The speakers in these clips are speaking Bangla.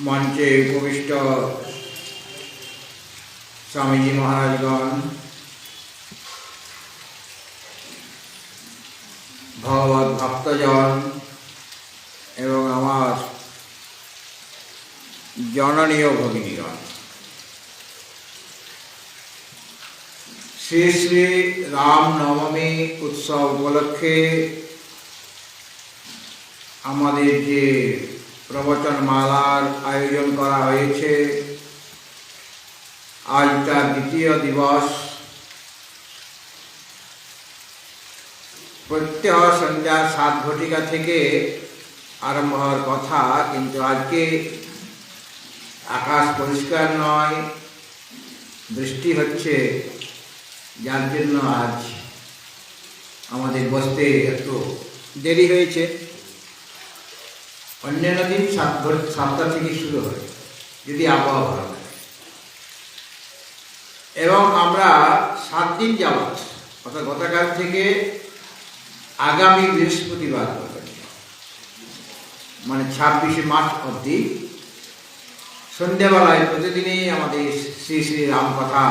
মঞ্চে উপবিষ্ট স্বামীজি মহারাজগণ, ভগবত ভক্তজন এবং আমার জননীয় ভগিনীগণ, শ্রী শ্রী রাম নবমী উৎসব উপলক্ষে আমাদের যে প্রবচনমালার আয়োজন করা হয়েছে, আজ তার দ্বিতীয় দিবস। প্রত্যহ সন্ধ্যা 7 ঘটিকা থেকে আরম্ভ হওয়ার কথা, কিন্তু আজকে আকাশ পরিষ্কার নয়, বৃষ্টি হচ্ছে, যার জন্য আজ আমাদের বসতে একটু দেরি হয়েছে। অন্যান্য দিন 7টা থেকে শুরু হয় যদি আবহাওয়া ভালো থাকে, এবং আমরা 7 দিন যাবৎ অর্থাৎ গতকাল থেকে আগামী বৃহস্পতিবার পর্যন্ত মানে 26শে মার্চ অবধি সন্ধ্যাবেলায় প্রতিদিনই আমাদের শ্রী শ্রী রাম কথা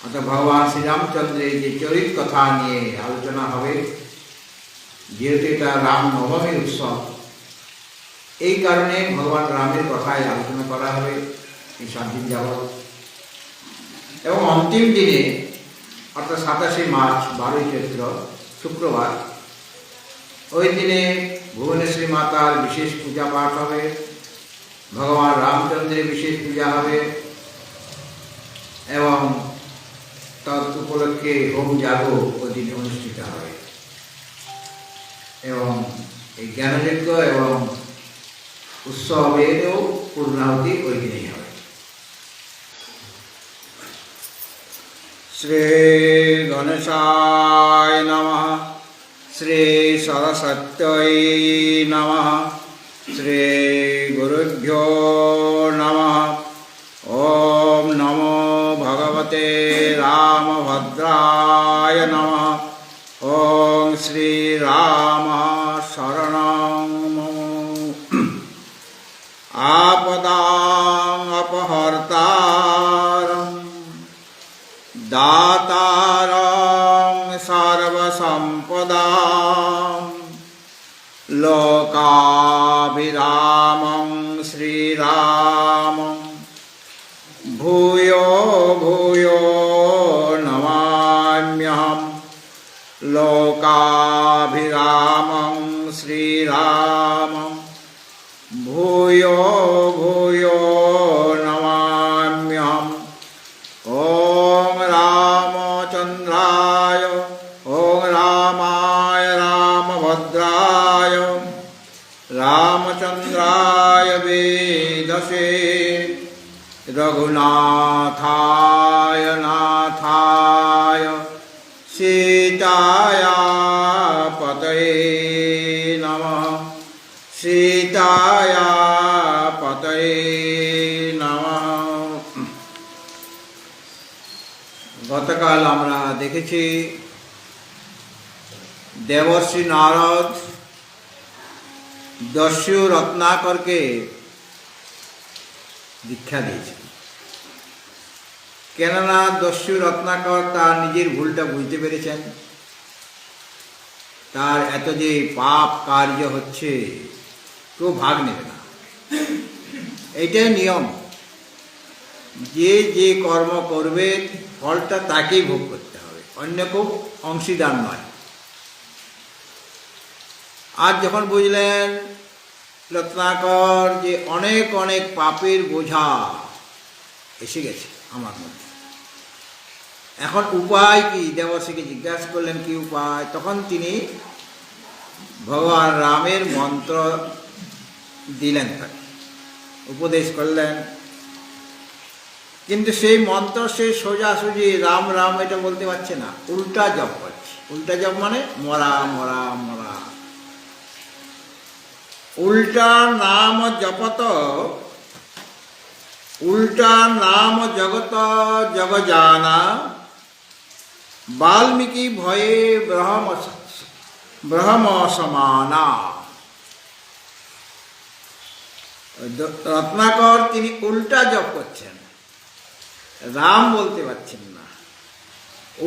অর্থাৎ ভগবান শ্রীরামচন্দ্রের যে চরিত কথা নিয়ে আলোচনা হবে। যেহেতু এটা রাম নবমী উৎসব, এই কারণে ভগবান রামের কথায় আলোচনা করা হবে এই 7 দিন যাবৎ। এবং অন্তিম দিনে অর্থাৎ 27শে মার্চ 12ই চৈত্র শুক্রবার, ওই দিনে ভুবনেশ্বরী মাতার বিশেষ পূজা পাঠ হবে, ভগবান রামচন্দ্রের বিশেষ পূজা হবে এবং তৎ উপলক্ষে হোম যাগ ওই দিনে অনুষ্ঠিত হবে এবং এই জ্ঞানযজ্ঞ এবং উৎসবেরও পূর্ণাহুতি ওই দিনেই হবে। শ্রী গণেশায় নমঃ, শ্রী সরস্বত্যৈ নমঃ, শ্রী গুরুভ্যো নমঃ। ওম নমো ভগবতে রামভদ্রায় নমঃ। ওম শ্রী রাম শরণং মম। আপদাং অপহর্তারং দাতারং সর্বসম্পদাং লোকাভিরামং শ্রীরামং ভূয়ো ভূয়ো নমাম্যহম। লোকাভিরামং শ্রীরামং ভূয়ো ভূয়ো নমাম্যহম। ওম রামচন্দ্রায় ওম রামায় রামভদ্রায় রামচন্দ্রায় বেদসে রঘুনাথায় নাথায় সীতায়া পতয়ে নমঃ। সীতায়া পতয়ে নমঃ। গতকাল আমরা দেখেছি দেবর্ষি নারদ দস্যু রত্নাকরকে দীক্ষা দিয়েছেন। কেননা দস্যু রত্নাকর তার নিজের ভুলটা বুঝতে পেরেছেন, তার এত যে পাপ কার্য হচ্ছে কেউ ভাগ নেবে না, এইটাই নিয়ম। যে যে কর্ম করবে ফলটা তাকেই ভোগ করতে হবে, অন্য কেউ অংশীদার নয়। আজ যখন বুঝলেন রত্নাকর যে অনেক অনেক পাপের বোঝা এসে গেছে আমার মধ্যে, এখন উপায় কি? দেবর্ষিকে জিজ্ঞাসা করলেন কি উপায়। তখন তিনি ভগবান রামের মন্ত্র দিলেন, তাকে উপদেশ করলেন। কিন্তু সেই মন্ত্র সে সোজাসুজি রাম রাম এটা বলতে পারছে না, উল্টা জপ করছে। উল্টা জপ মানে মরা মরা মরা। উল্টা নাম জপত উল্টা নাম জগত জগজানা বাল্মীকি ভয়ে ব্রহ্ম সমানা। রত্নাকর তিনি উল্টা জপ করছেন, রাম বলতে পারছেন না,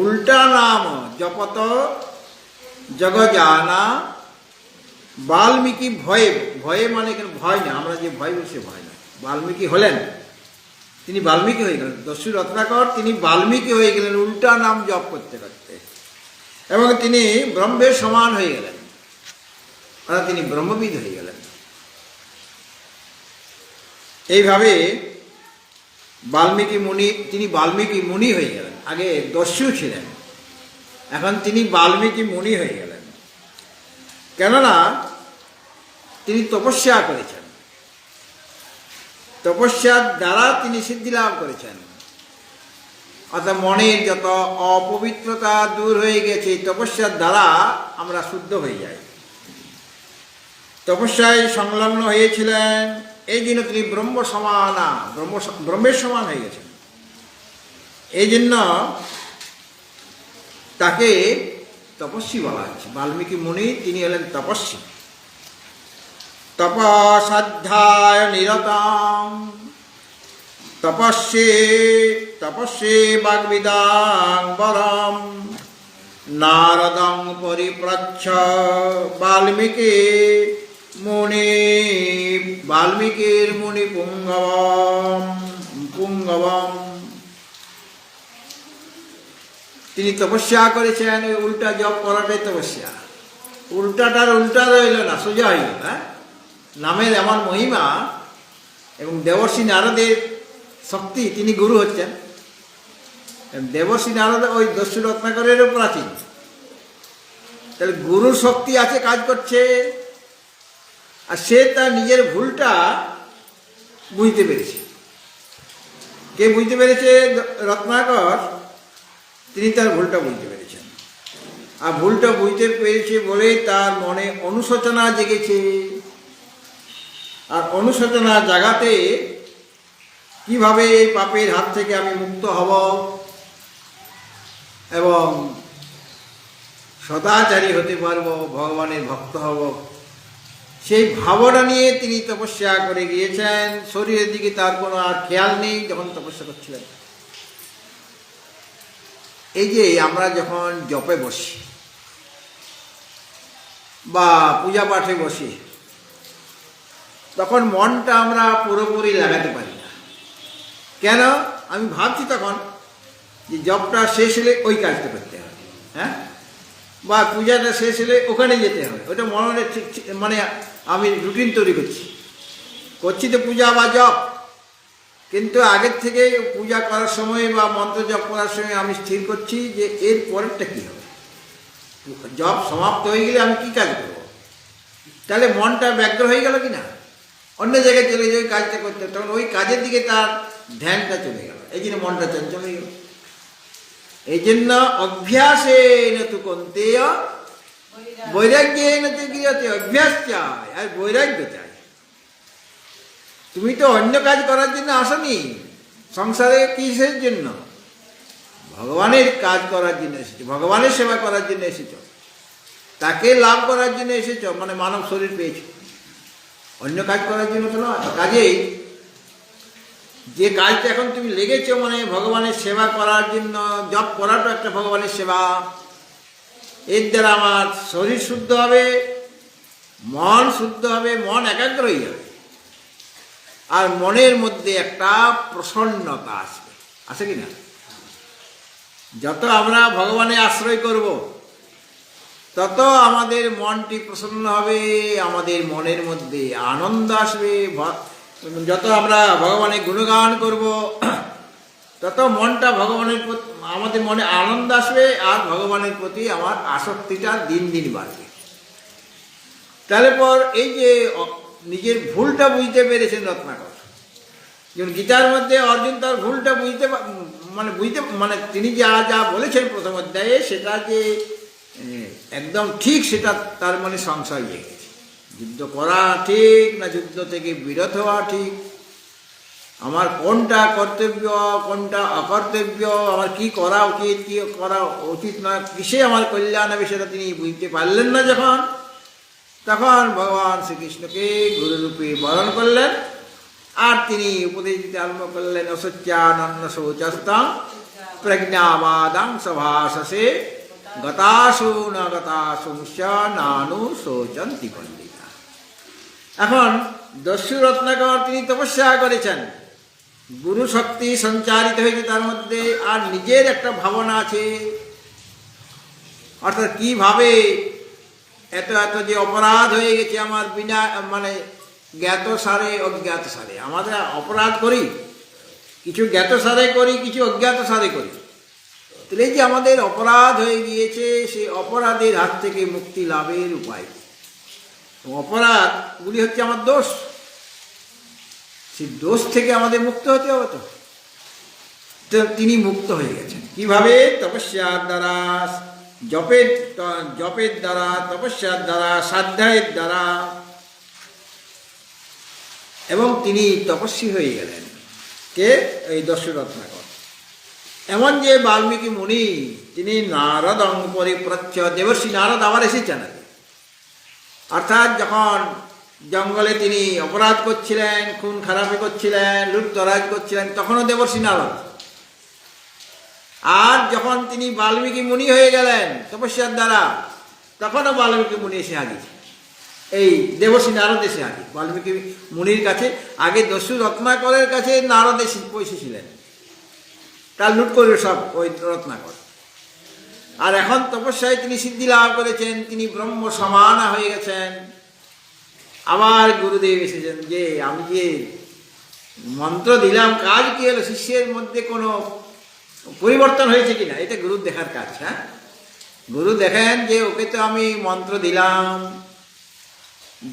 উল্টা নাম জপত জগজানা বাল্মীকি ভয়ে, ভয়ে মানে এখানে ভয় না, আমরা যে ভয় বলছি ভয় না, বাল্মীকি হলেন, তিনি বাল্মীকি হয়ে গেলেন। দস্যু রত্নাকর তিনি বাল্মীকি হয়ে গেলেন উল্টা নাম জপ করতে করতে, এবং তিনি ব্রহ্মের সমান হয়ে গেলেন, অর্থাৎ তিনি ব্রহ্মবিদ হয়ে গেলেন। এইভাবে বাল্মীকি মুনি, তিনি বাল্মীকি মুনি হয়ে গেলেন। আগে দস্যু ছিলেন, এখন তিনি বাল্মীকি মুনি হয়ে গেলেন। কেননা তিনি তপস্যা করেছেন, তপস্যার দ্বারা তিনি সিদ্ধি লাভ করেছেন, অর্থাৎ মনের যত অপবিত্রতা দূর হয়ে গেছে, তপস্যার দ্বারা আমরা শুদ্ধ হয়ে যাই। তপস্যায় সংলগ্ন হয়েছিলেন, এই জন্য তিনি ব্রহ্মের সমান হয়ে গেছেন। এই জন্য তাকে তপস্বী বলা হচ্ছে। বাল্মীকি মুনি তিনি হলেন তপস্বী। তপসাধ্যায় নিরতম তপস্যে বাগ্বিদাং বরম নারদং পরিপ্রচ্ছ বাল্মীকির মুনি পুঙ্গবম। তিনি তপস্যা করেছেন, উল্টা জপ করাটাই তপস্যা। উল্টাটার উল্টা রইল না, সোজা হইল। হ্যাঁ, নামের এমন মহিমা, এবং দেবর্ষি নারদের শক্তি, তিনি গুরু হচ্ছেন। দেবর্ষি নারদ ওই দস্যু রত্নাকরেরও প্রাচীন, তাহলে গুরুর শক্তি আছে, কাজ করছে, আর সে তার নিজের ভুলটা বুঝতে পেরেছে। কে বুঝতে পেরেছে? রত্নাকর, তিনি তার ভুলটা বুঝতে পেরেছেন। আর ভুলটা বুঝতে পেরেছে বলে তার মনে অনুশোচনা জেগেছে। আর অনুশোচনা জাগাতে কিভাবে এই পাপের হাত থেকে আমি মুক্ত হব এবং সদাচারী হতে পারবো, ভগবানের ভক্ত হব, সেই ভাবনা নিয়ে তিনি তপস্যা করে গিয়েছেন। শরীরের দিকে তার কোনো আর খেয়াল নেই যখন তপস্যা করছিলেন। এই যে আমরা যখন জপে বসি বা পূজা পাঠে বসি, তখন মনটা আমরা পুরোপুরি লাগাতে পারি না। কেন? আমি ভাবছি তখন যে জপটা শেষ হলে ওই কাজটা করতে হবে, হ্যাঁ, বা পূজাটা শেষ হলে ওখানে যেতে হবে। ওটা মনে ঠিক মানে আমি রুটিন তৈরি করছি তো পূজা বা জপ, কিন্তু আগের থেকে পূজা করার সময় বা মন্ত্র জপ করার সময় আমি স্থির করছি যে এর পরেরটা কী হবে। জপ সমাপ্ত হয়ে গেলে আমি কি কাজ করব? তাহলে মনটা ব্যগ্র হয়ে গেল কি না, অন্য জায়গায় চলে যাই কাজটা করতে, তখন ওই কাজের দিকে তার ধ্যানটা চলে গেল। এই জন্য মনটা চঞ্চল হয়ে গেল। এই জন্য অভ্যাসে নতু কন্তেয় বৈরাগ্যে নতু গৃহতে। অভ্যাস চাই আর বৈরাগ্য চাই। তুমি তো অন্য কাজ করার জন্য আসনি সংসারে, কিসের জন্য? ভগবানের কাজ করার জন্য এসেছো, ভগবানের সেবা করার জন্য এসেছো, তাকে লাভ করার জন্য এসেছো, মানে মানব শরীর পেয়েছো, অন্য কাজ করার জন্য তো নয়। কাজেই যে কাজটা এখন তুমি লেগেছো, মানে ভগবানের সেবা করার জন্য, জপ করাটা একটা ভগবানের সেবা। এর দ্বারা আমার শরীর শুদ্ধ হবে, মন শুদ্ধ হবে, মন একাগ্র হয়ে যাবে, আর মনের মধ্যে একটা প্রসন্নতা আসবে। আছে কি না? যত আমরা ভগবানের আশ্রয় করব, তত আমাদের মনটি প্রসন্ন হবে, আমাদের মনের মধ্যে আনন্দ আসবে। যত আমরা ভগবানের গুণগান করব, তত মনটা ভগবানের প্রতি, আমাদের মনে আনন্দ আসবে, আর ভগবানের প্রতি আমার আসক্তিটা দিন দিন বাড়বে। তাহলে পর এই যে নিজের ভুলটা বুঝতে পেরেছেন রত্নাকর, যেমন গীতার মধ্যে অর্জুন তার ভুলটা বুঝতে মানে তিনি যা যা বলেছেন প্রথম অধ্যায়ে, সেটা যে একদম ঠিক, সেটা তার মনে সংশয় জেগেছে। যুদ্ধ করা ঠিক না যুদ্ধ থেকে বিরত হওয়া ঠিক, আমার কোনটা কর্তব্য কোনটা অকর্তব্য, আমার কি করা উচিত কি করা উচিত নয়, কিসে আমার কল্যাণ হবে, সেটা তিনি বুঝতে পারলেন না যখন, তখন ভগবান শ্রীকৃষ্ণকে গুরুরূপে বরণ করলেন আর তিনি উপদেশ দিতে আরম্ভ করলেন, অসচ্যানন্ন শৌচস্তং প্রজ্ঞাবাদাং সভাসসে গতাসু ন গতাসু নানু শৌচন্তি পণ্ডিতা। এখন দস্যু রত্নাকর তিনি তপস্যা করেছেন, গুরু শক্তি সঞ্চারিত হয়েছে তার মধ্যে, আর নিজের একটা ভাবনা আছে, অর্থাৎ কিভাবে এত এত যে অপরাধ হয়ে গেছে আমার বিনা মানে জ্ঞাত সারে অজ্ঞাত সারে, আমাদের অপরাধ করি, কিছু জ্ঞাত সারে করি, কিছু অজ্ঞাত সারে করি। তাহলে এই যে আমাদের অপরাধ হয়ে গিয়েছে, সেই অপরাধের হাত থেকে মুক্তি লাভের উপায়, অপরাধগুলি হচ্ছে আমার দোষ, সেই দোষ থেকে আমাদের মুক্ত হতে হবে। তো তিনি মুক্ত হয়ে গেছেন কিভাবে? তপস্যার দ্বারা, জপের দ্বারা, তপস্যার দ্বারা, স্বাধ্যায়ের দ্বারা, এবং তিনি তপস্বী হয়ে গেলেন। কে? এই দস্যু রত্নাকর। এমন যে বাল্মীকি মুনি তিনি নারদং পরিপ্রচ্ছ, দেবর্ষি নারদ আবার এসেছেন। অর্থাৎ যখন জঙ্গলে তিনি অপরাধ করছিলেন, খুন খারাপি করছিলেন, লুটতরাজ করছিলেন, তখনও দেবর্ষি নারদ। আর যখন তিনি বাল্মীকি মুনি হয়ে গেলেন তপস্যার দ্বারা, তখনও বাল্মীকি মুনি এসে হাজির, এই দেবর্ষি নারদ এসে হাজির বাল্মীকি মুনির কাছে। আগে দস্যু রত্নাকরের কাছে নারদ এসে পৌঁছেছিলেন, তার লুট করবে সব ওই রত্নাকর। আর এখন তপস্যায় তিনি সিদ্ধি লাভ করেছেন, তিনি ব্রহ্ম সমানা হয়ে গেছেন। আবার গুরুদেব এসেছেন যে আমি যে মন্ত্র দিলাম, কাজ কি হলো, শিষ্যের মধ্যে কোনো পরিবর্তন হয়েছে কিনা, এটা গুরু দেখার কাজ। হ্যাঁ, গুরু দেখেন যে ওকে তো আমি মন্ত্র দিলাম,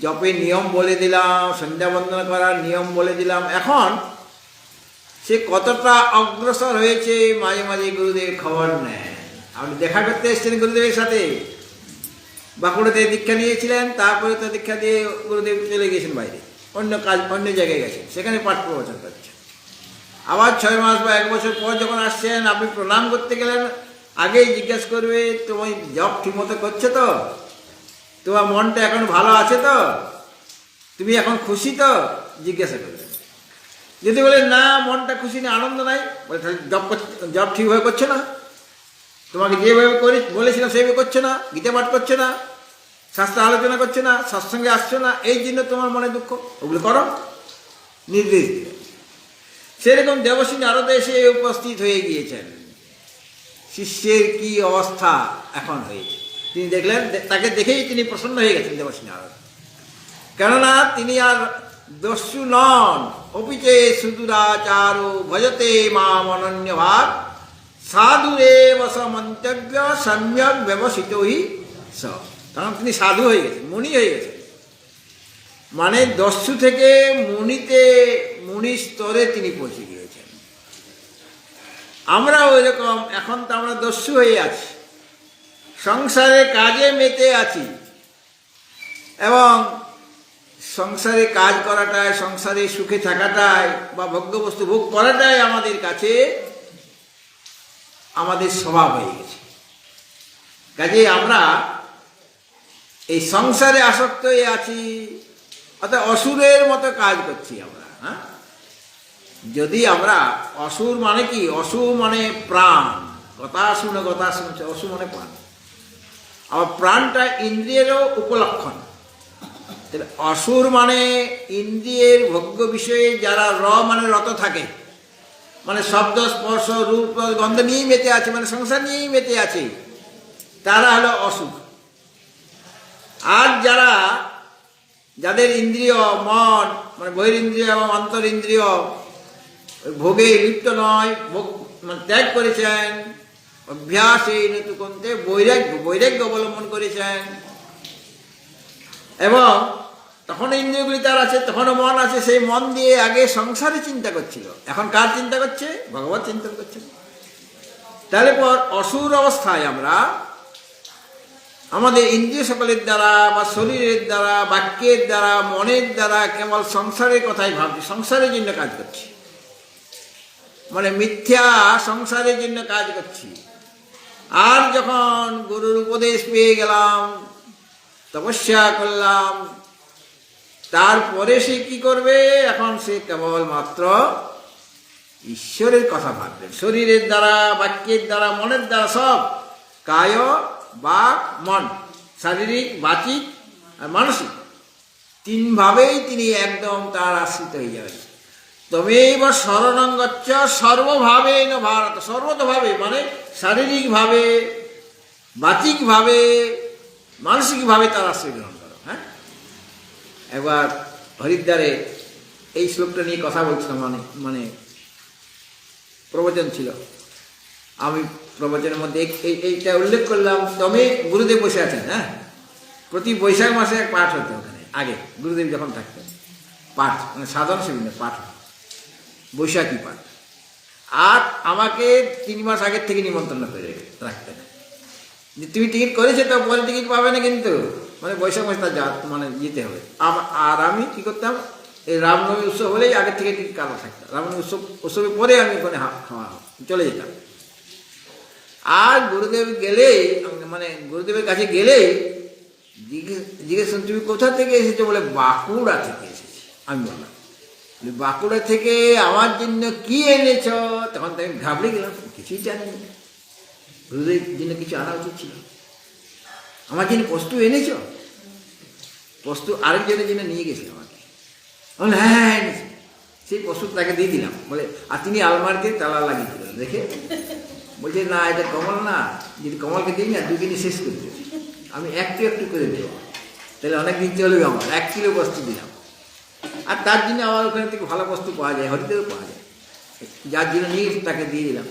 জপের নিয়ম বলে দিলাম, সন্ধ্যা বন্দনা করার নিয়ম বলে দিলাম, এখন সে কতটা অগ্রসর হয়েছে মাঝে মাঝে গুরুদেব খবর নেন। আপনি দেখা করতে এসছেন গুরুদেবের সাথে, বাঁকুড়াতে দীক্ষা নিয়েছিলেন, তারপরে তো দীক্ষা দিয়ে গুরুদেব চলে গেছেন বাইরে, অন্য কাজ, অন্য জায়গায় গেছেন, সেখানে পাঠ প্রবচন করছেন। আবার 6 মাস বা 1 বছর পর যখন আসছেন, আপনি প্রণাম করতে গেলেন, আগেই জিজ্ঞেস করবে তুমি জব ঠিক মতো করছো তো, তোমার মনটা এখন ভালো আছে তো, তুমি এখন খুশি তো, জিজ্ঞাসা করবেন। যদি বলে না মনটা খুশি নেই, আনন্দ নাই, বলে তাহলে জব ঠিকভাবে করছো না, তোমাকে যেভাবে করে বলেছিলাম সেইভাবে করছো না, গীতা পাঠ করছো না, শাস্ত্র আলোচনা করছো না, সৎসঙ্গে আসছো না, এই জন্য তোমার মনে দুঃখ, ওগুলো করো, নির্দেশ দিলেন। সেরকম দেবর্ষি নারদ এসে উপস্থিত হয়ে গিয়েছেন। শিষ্যের কি অবস্থা এখন হয়েছে তিনি দেখলেন, তাকে দেখেই তিনি প্রসন্ন হয়ে গেছেন দেবর্ষি নারদ। কেননা তিনি আর দস্যু নন, অপিচে সুদূরাচার ভজতে মাম অনন্য ভাব সাধুরে বসমন্তব্য সম্যক ব্যবসিতই স। কারণ তিনি সাধু হয়ে গেছেন, মুনি হয়ে গেছেন, মানে দস্যু থেকে মুনি স্তরে তিনি পৌঁছে গিয়েছেন। আমরা ওই রকম এখন তো আমরা দস্যু হয়ে আছি, সংসারে কাজে মেতে আছি, এবং সংসারে কাজ করাটাই, সংসারে সুখে থাকাটাই বা ভোগ্যবস্তু ভোগ করাটাই আমাদের কাছে আমাদের স্বভাব হয়ে গেছে। কাজে আমরা এই সংসারে আসক্ত হয়ে আছি, অর্থাৎ অসুরের মতো কাজ করছি আমরা। হ্যাঁ, যদি আমরা অসুর মানে কি, অসুর মানে প্রাণ, কথা শুনে অসুর মানে প্রাণ, আবার প্রাণটা ইন্দ্রিয়েরও উপলক্ষণ। তাহলে অসুর মানে ইন্দ্রিয়ের ভোগ্য বিষয়ে যারা মানে রত থাকে, মানে শব্দ স্পর্শ রূপ গন্ধ নিয়েই মেতে আছে, মানে সংসার নিয়েই মেতে আছে, তারা হলো অসুর। আর যাদের ইন্দ্রিয় মন মানে বহিরিন্দ্রিয় এবং অন্তর ইন্দ্রিয় ভোগে লিপ্ত নয়, ভোগ মানে ত্যাগ করেছেন, অভ্যাস এই নতুকন্তে বৈরাগ্য অবলম্বন করেছেন, এবং তখন ইন্দ্রিয়গুলি তার আছে, তখনও মন আছে, সেই মন দিয়ে আগে সংসারে চিন্তা করছিল, এখন কার চিন্তা করছে? ভগবত চিন্তন করছে। তাহলে পর অসুর অবস্থায় আমরা আমাদের ইন্দ্রিয় সকলের দ্বারা বা শরীরের দ্বারা, বাক্যের দ্বারা, মনের দ্বারা কেবল সংসারের কথাই ভাবছি, সংসারের জন্য কাজ করছি, মানে মিথ্যা সংসারের জন্য কাজ করছি। আর যখন গুরুর উপদেশ পেয়ে গেলাম, তপস্যা করলাম, তারপরে সে কি করবে? এখন সে কেবলমাত্র ঈশ্বরের কথা ভাববে, শরীরের দ্বারা, বাক্যের দ্বারা, মনের দ্বারা, সব কায় বাক মন, শারীরিক, বাচিক আর মানসিক, তিনভাবেই তিনি একদম তার আশ্রিত হয়ে যাবেন। তমেব শরণং গচ্ছ সর্বভাবেন ভারত, সর্বতভাবে মানে শারীরিকভাবে, বাচিকভাবে, মানসিকভাবে তার আশ্রয় গ্রহণ করো। হ্যাঁ, একবার হরিদ্বারে এই শ্লোকটা নিয়ে কথা বলছিলাম, মানে প্রবচন ছিল, আমি প্রবচনের মধ্যে এইটা উল্লেখ করলাম। তবে গুরুদেব বসে আছেন, হ্যাঁ, প্রতি বৈশাখ মাসে এক পাঠ হতো ওখানে, আগে গুরুদেব যখন থাকতেন, পাঠ মানে সাধারণ সেদিনের পাঠ, বৈশাখী পাঠ। আর আমাকে 3 মাস আগের থেকে নিমন্ত্রণ করে রাখতেন যে তুমি টিকিট করেছো তো, পরে টিকিট পাবে না কিন্তু, মানে বৈশাখ মাসে তার মানে যেতে হবে। আর আমি কী করতাম, এই রামনবমী উৎসব হলেই আগের থেকে টিকিট কাটা থাকতাম, রামনবমী উৎসবের পরে আমি ওখানে চলে যেতাম। আর গুরুদেব গেলেই, মানে গুরুদেবের কাছে গেলেই জিজ্ঞেস তুমি কোথা থেকে এসেছো? বলে বাঁকুড়া থেকে এসেছি। আমি বললাম বাঁকুড়া থেকে আমার জন্য কি এনেছ? তখন তো আমি ঘাবড়ে গেলাম, কিছুই জানি না, গুরুদেব জন্য কিছু আনা উচিত ছিল। আমার জন্য বস্তু এনেছ? বস্তু আরেকজনের জন্য নিয়ে গেছিল আমাকে। বলে হ্যাঁ এনেছি। সেই বস্তু তাকে দিয়ে দিলাম। বলে আর তিনি আলমারিতে তালা লাগিয়ে দিলেন, দেখে বলছে না এটা কমল না, যদি কমলকে দিই না 2 দিনই শেষ করে দেবে, আমি একটু একটু করে দেবো, তাহলে অনেক দিন চলবে। আমার 1 কিলো বস্তু দিলাম। আর তার জন্য আমার ওখানে থেকে ভালো বস্তু পাওয়া যায়, হরিদেরও পাওয়া যায়, যার জন্য নিয়ে তাকে দিয়ে দিলাম।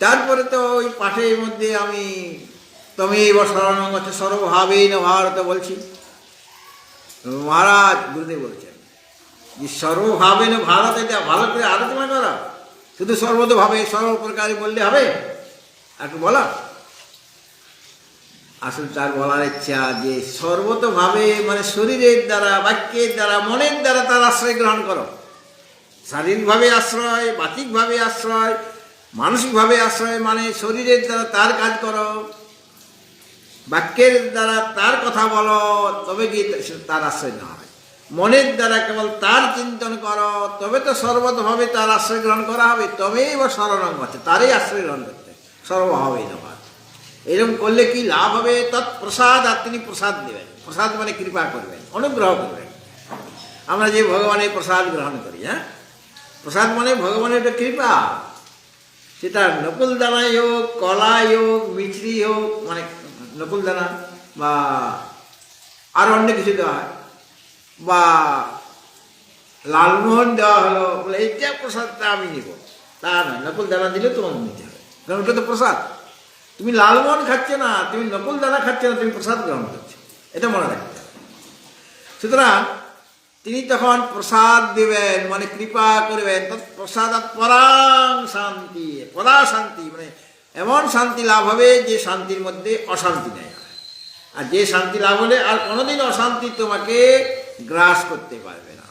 তারপরে তো ওই পাঠের মধ্যে আমি তমেব শরণং গচ্ছ সর্বভাবেন ভারত বলছি। মহারাজ গুরুদেব বলছেন যে সর্বভাবেন ভারত, এটা ভালো করে আলোচনা করা, শুধু সর্বতভাবে সর্বপ্রকারে বললে হবে? একটু বলা, আসলে তার বলার ইচ্ছা যে সর্বতভাবে মানে শরীরের দ্বারা, বাক্যের দ্বারা, মনের দ্বারা তার আশ্রয় গ্রহণ করো। শারীরিকভাবে আশ্রয়, বাচিকভাবে আশ্রয়, মানসিকভাবে আশ্রয়, মানে শরীরের দ্বারা তার কাজ করো, বাক্যের দ্বারা তার কথা বলো, তবে গিয়ে তার আশ্রয় না হয়। মনের দ্বারা কেবল তার চিন্তন করো, তবে তো সর্বতভাবে তার আশ্রয় গ্রহণ করা হবে। তবেই বা শরণং গচ্ছ, তারই আশ্রয় গ্রহণ করতে সর্বভাবেই না। এরকম করলে কি লাভ হবে? তৎপ্রসাদ, আর তিনি প্রসাদ দেবেন। প্রসাদ মানে কৃপা করবেন, অনুগ্রহ করবেন। আমরা যে ভগবানের প্রসাদ গ্রহণ করি, হ্যাঁ, প্রসাদ মানে ভগবানের একটা কৃপা। সেটা নকুলদানাই হোক, কলাই হোক, মিছরি হোক, মানে নকুলদানা বা আরো অন্য কিছু দেওয়া হয়, বা লালমোহন দেওয়া হলো, বলে এইটা প্রসাদটা আমি নিব, তা নয়। নকুলদানা দিলে তোমাকে নিতে হবে, কারণ ওটা তো প্রসাদ। তুমি লালমোহন খাচ্ছ না, তুমি নকুল দানা খাচ্ছ না, তুমি প্রসাদ গ্রহণ করছো, এটা মনে রাখতে হবে। সুতরাং তিনি তখন প্রসাদ দিবেন, মানে কৃপা করবেন। প্রসাদ পরাং শান্তি, পরা শান্তি, মানে এমন শান্তি লাভ হবে যে শান্তির মধ্যে অশান্তি নেই। আর যে শান্তি লাভ হলে আর কোনোদিন অশান্তি তোমাকে গ্রাস করতে পারবে না।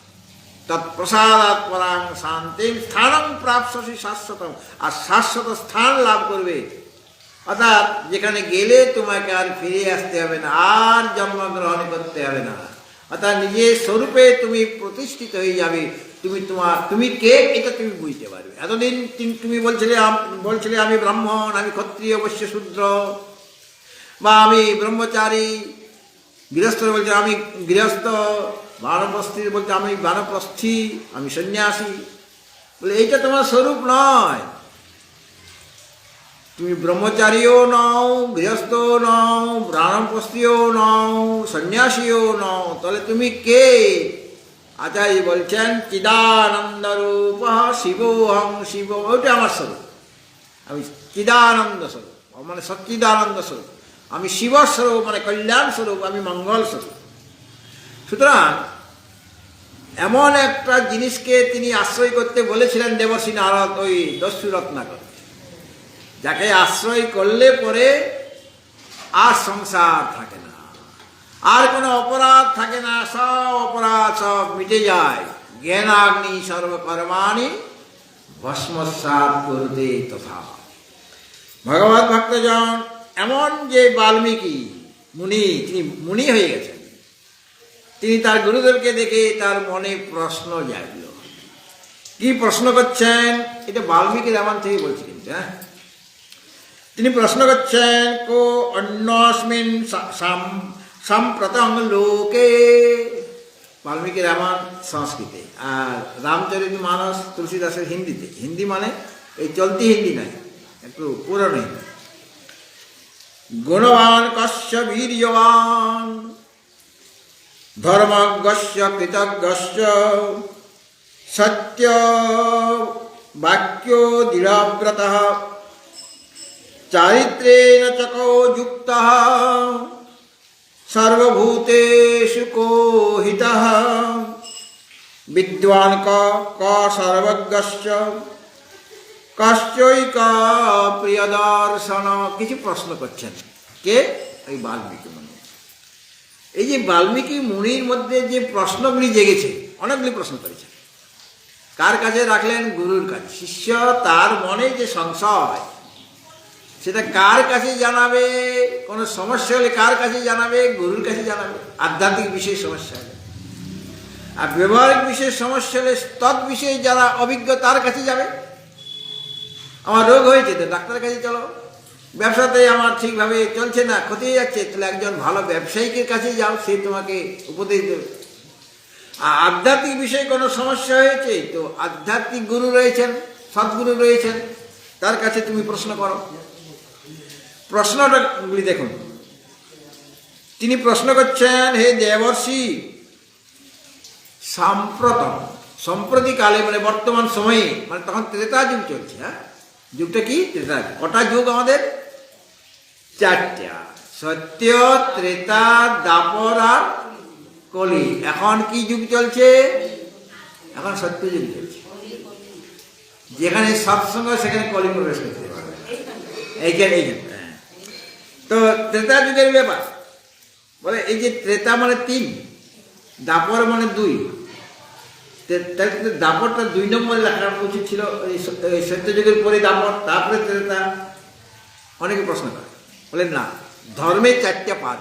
তৎপ্রসাদ পরাং শান্তি স্থানং প্রাপ্স্যসি শাশ্বতম, আর শাশ্বত স্থান লাভ করবে। অর্থাৎ যেখানে গেলে তোমাকে আর ফিরে আসতে হবে না, আর জন্মগ্রহণ করতে হবে না। অর্থাৎ নিজের স্বরূপে তুমি প্রতিষ্ঠিত হয়ে যাবে। তুমি কে এটা তুমি বুঝতে পারবে। এতদিন তুমি বলছিলে আমি ব্রাহ্মণ, আমি ক্ষত্রিয়, বৈশ্য, শূদ্র, বা আমি ব্রহ্মচারী। গৃহস্থ বলছে আমি গৃহস্থ, বানপ্রস্থী বলছে আমি বানপ্রস্থী, আমি সন্ন্যাসী। বলে এইটা তোমার স্বরূপ নয়। তুমি ব্রহ্মচারীও নও, গৃহস্থও নও, বানপ্রস্থীও নও, সন্ন্যাসীও নও, তাহলে তুমি কে? আচার্য বলছেন চিদানন্দ রূপ শিবোহং শিব, ওইটা আমার স্বরূপ। আমি চিদানন্দ স্বরূপ, মানে সচ্চিদানন্দ স্বরূপ। আমি শিবস্বরূপ, মানে কল্যাণ স্বরূপ, আমি মঙ্গল স্বরূপ। সুতরাং এমন একটা জিনিসকে তিনি আশ্রয় করতে বলেছিলেন দেবর্ষি নারদ, ওই দস্যু রত্নাকর, যাকে আশ্রয় করলে পরে আর সংসার থাকে না, আর কোনো অপরাধ থাকে না, সব অপরাধ সব মিটে যায়। জ্ঞানাগ্নি সর্বকর্মাণি ভস্মসাৎ করতে তথা। ভগবত ভক্তজন এমন যে বাল্মীকি মুনি, তিনি মুনি হয়ে গেছেন, তিনি তার গুরুদেবকে দেখে তার মনে প্রশ্ন জাগল। কি প্রশ্ন করছেন? এটা বাল্মীকি রামায়ণ থেকে বলছি কিন্তু, হ্যাঁ। তিনি প্রশ্ন করছেন, কো অন্যস্মিন সাম্প্রতং লোকে। বাল্মীকি রামায়ণ সংস্কৃতে, আর রামচরিত মানস তুলসীদাসের হিন্দিতে। হিন্দি মানে এই চলতি হিন্দি নয়, একটু পুরনো হিন্দি। গুণবান কস্য বীর্যবান ধর্মজ্ঞস্য কৃতজ্ঞস্য সত্য বাক্যো দৃঢ়ব্রতঃ চারিত্রেণ চকো যুক্তঃ সর্বভূতেষু কো হিতঃ বিদ্বান ক সর্বজ্ঞস্য কশ্চৈক প্রিয়দর্শন। কিছু প্রশ্ন করছেন কে? এই বাল্মীকি মুনি। এই যে বাল্মীকি মুনির মধ্যে যে প্রশ্নগুলি জেগেছে, অনেকগুলি প্রশ্ন করেছেন। কার কাছে রাখলেন? গুরুর কাছে। শিষ্য তার মনে যে সংশয়, সেটা কার কাছে জানাবে? কোনো সমস্যা হলে কার কাছে জানাবে? গুরুর কাছে জানাবে। আধ্যাত্মিক বিষয়ে সমস্যা হলে, আর ব্যবহারিক বিষয়ে সমস্যা হলে তৎ বিষয়ে যারা অভিজ্ঞ তার কাছে যাবে। আমার রোগ হয়েছে তো ডাক্তারের কাছে চলো। ব্যবসাতে আমার ঠিকভাবে চলছে না, ক্ষতি হয়ে যাচ্ছে, তাহলে একজন ভালো ব্যবসায়িকের কাছে যাও, সে তোমাকে উপদেশ দেবে। আর আধ্যাত্মিক বিষয়ে কোনো সমস্যা হয়েছে তো আধ্যাত্মিক গুরু রয়েছেন, সদ্গুরু রয়েছেন, তার কাছে তুমি প্রশ্ন করো। প্রশ্নটাগুলি দেখুন। তিনি প্রশ্ন করছেন, হে দেবর্ষি, সাম্প্রতম, সম্প্রতিকালে মানে বর্তমান সময়ে, মানে তখন ত্রেতা যুগ চলছে। হ্যাঁ, যুগটা কি? ত্রেতা যুগ। কটা যুগ আমাদের? চারটা। সত্য, ত্রেতা, দ্বাপর আর কলি। এখন কি যুগ চলছে? এখন সত্য যুগ চলছে। যেখানে সৎসঙ্গ সেখানে কলি প্রবেশ করতে পারবে। এইখানে তো ত্রেতা যুগের ব্যাপার বলে, এই যে ত্রেতা মানে 3, দ্বাপর মানে 2। দাপরটা 2 নম্বরে লেখা উচিত ছিল। এই সত্যযুগের পরে দাপর, তারপরে ত্রেতা। অনেকে প্রশ্ন করে, বলেন না, ধর্মের 4টা পাদ।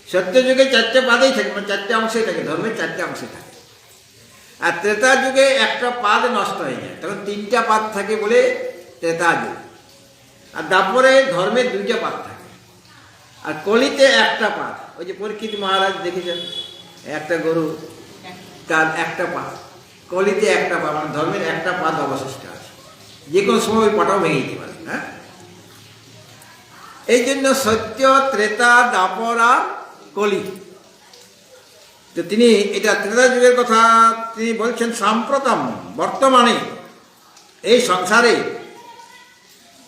সত্যযুগে 4টা পাদেই থাকে, মানে 4টে অংশে থাকে, ধর্মের 4টে অংশে থাকে। আর ত্রেতা যুগে একটা পাদ নষ্ট হয়ে যায়, তখন 3টা পাদ থাকে বলে ত্রেতা যুগ। আর দাপরে ধর্মের 2টা পাদ থাকে, আর কলিতে একটা পাদ। ওই যে পরীক্ষিত মহারাজ দেখেছেন, একটা গরু, তার একটা পাদ। কলিতে একটা পাদ, মানে ধর্মের একটা পাদ অবশিষ্ট আছে, যে কোনো সময় ওই পাটাও ভেঙে দিতে পারে। হ্যাঁ, এই জন্য সত্য, ত্রেতা, দাপর আর কলি। তো তিনি এটা ত্রেতা যুগের কথা তিনি বলছেন। সাম্প্রতম, বর্তমানে এই সংসারে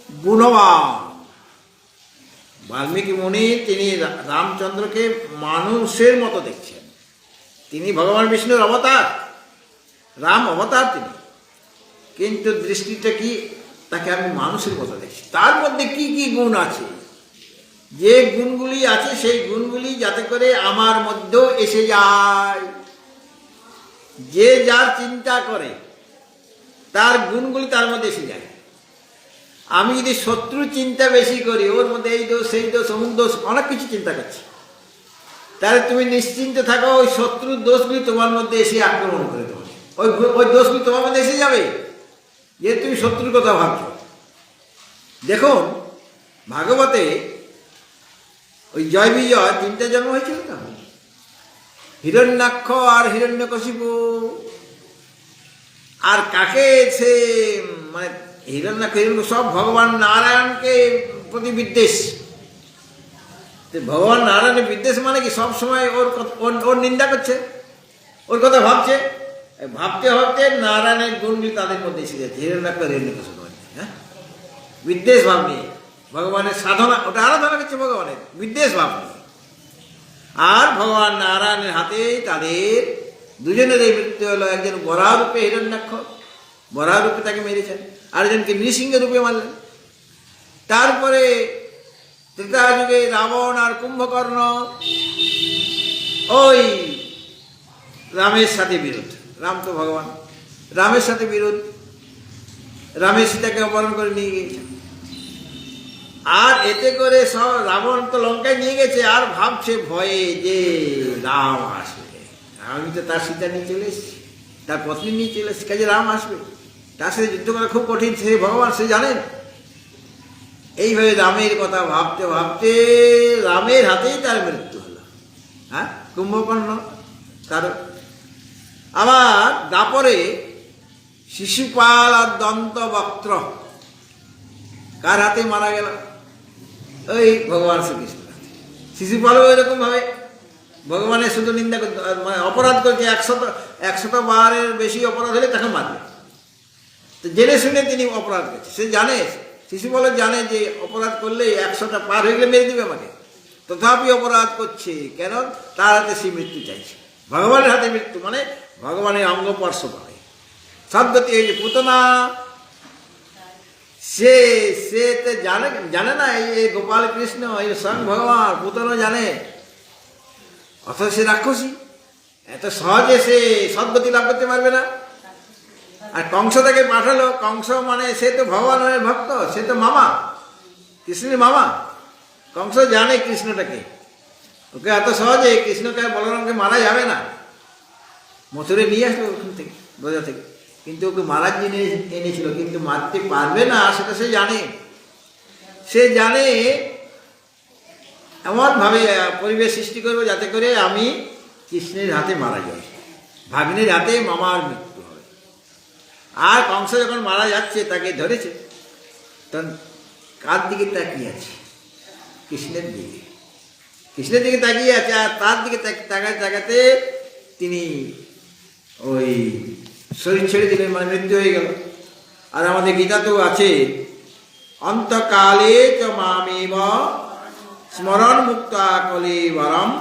গুণবান। বাল্মীকি মুনি তিনি রামচন্দ্রকে মানুষের মতো দেখছেন। তিনি ভগবান বিষ্ণুর অবতার, রাম অবতার তিনি, কিন্তু দৃষ্টিটা কি? তাকে আমি মানুষের মতো দেখছি। তার মধ্যে কি কি গুণ আছে, যে গুণগুলি আছে সেই গুণগুলি যাতে করে আমার মধ্যেও এসে যায়। যে যার চিন্তা করে তার গুণগুলি তার মধ্যে এসে যায়। আমি যদি শত্রু চিন্তা বেশি করি, ওর মধ্যে এই দোষ, সেই দোষ, অমুক দোষ, অনেক কিছু চিন্তা করছি, তাহলে তুমি নিশ্চিন্ত থাকো, ওই শত্রুর দোষগুলি তোমার মধ্যে এসে আক্রমণ করে দেবে। ওই দোষগুলি তোমার মধ্যে এসে যাবে, যে তুমি শত্রুর কথা ভাবছো। দেখুন ভাগবতে ওই জয় বিজয় 3টা জন্ম হয়েছিল তো, হিরণ্যাক্ষ আর হিরণ্যকশিপু। আর কাকে সে মানে হিরণ্যাক্ষ, সব ভগবান নারায়ণকে প্রতি বিদ্বেষ। ভগবান নারায়ণের বিদ্বেষ মানে কি? সব সময় ওর নিন্দা করছে, ওর কথা ভাবছে। ভাবতে ভাবতে নারায়ণের গুণগুলি তাদের মধ্যে এসে যাচ্ছে, হিরণ্যাক্ষ হিরণ্যকশিপু। হ্যাঁ, বিদ্বেষ ভাব নিয়ে ভগবানের সাধনা, ওটা আরাধনা করছে ভগবানের, বিদ্বেষ ভাব নিয়ে। আর ভগবান নারায়ণের হাতেই তাদের দুজনের এই মৃত্যু হলো। একজন বরাহ রূপে হিরণ্যাক্ষ, বরাহ রূপে তাকে মেরেছেন, আরেকজনকে নৃসিংহ রূপে মারলেন। তারপরে ত্রেতা যুগে রাবণ আর কুম্ভকর্ণ ওই রামের সাথে বিরোধ। রাম তো ভগবান, রামের সাথে বিরোধ। রামের সীতাকে অপহরণ করে নিয়ে গিয়েছেন। আর এতে করে সব রাবণ তো লঙ্কায় নিয়ে গেছে, আর ভাবছে ভয়ে যে রাম আসবে, আমি তো তার সীতা নিয়ে চলে এসেছি, তার পত্নী নিয়ে চলে এসেছি, কাজে রাম আসবে, তার সাথে যুদ্ধ করা খুব কঠিন, সে ভগবান, সে জানেন। এইভাবে রামের কথা ভাবতে ভাবতে রামের হাতেই তার মৃত্যু হলো। হ্যাঁ, কুম্ভকর্ণ তার। আবার দাপরে শিশুপাল আর দন্তবক্ত্র কার হাতে মারা গেল? ওই ভগবান শ্রীকৃষ্ণ। শিশুপালও এরকম ভাবে ভগবানের শুধু নিন্দা করতে, মানে অপরাধ করছে, 100 বেশি অপরাধ হলে তাকে মারবে। তো জেনে শুনে তিনি অপরাধ করছে, সে জানে, শিশুপালও জানে যে অপরাধ করলে 100টা পার হয়ে গেলে মেরে দিবে আমাকে, তথাপি অপরাধ করছে কেন? তার হাতে সে মৃত্যু চাইছে। ভগবানের হাতে মৃত্যু মানে ভগবানের অঙ্গ স্পর্শ করে সদ্গতি হয়েছে। পুতনা সে তো জানে না এই গোপাল কৃষ্ণ, এই স্বয়ং ভগবান, পুতনা জানে, অথচ সে রাক্ষসী, এত সহজে সে সদ্গতি লাভ করতে পারবে না। আর কংস তাকে পাঠালো, কংস মানে সে তো ভগবানের ভক্ত, সে তো মামা, কৃষ্ণের মামা। কংস জানে কৃষ্ণটাকে, ওকে এত সহজে কৃষ্ণকে বলরামকে মারা যাবে না। মথুরে নিয়ে আসলো ওখান থেকে, ব্রজা থেকে, কিন্তু ওকে মারার জন্য এনেছিল, কিন্তু মারতে পারবে না সেটা সে জানে। সে জানে এমনভাবে পরিবেশ সৃষ্টি করবো যাতে করে আমি কৃষ্ণের হাতে মারা যাই, ভাগ্নের হাতে মামার মৃত্যু হবে। আর কংস যখন মারা যাচ্ছে তাকে ধরেছে, তখন কার দিকে তাকিয়ে আছে? কৃষ্ণের দিকে, কৃষ্ণের দিকে তাকিয়ে আছে। আর তার দিকে তাকাতে তাকাতে তিনি ওই শরীর ছেড়ে দিলেন, মানে মৃত্যু হয়ে গেল। আর আমাদের গীতাতেও আছে, অন্তকালে চ মামেব স্মরণ মুক্তা কলেবরম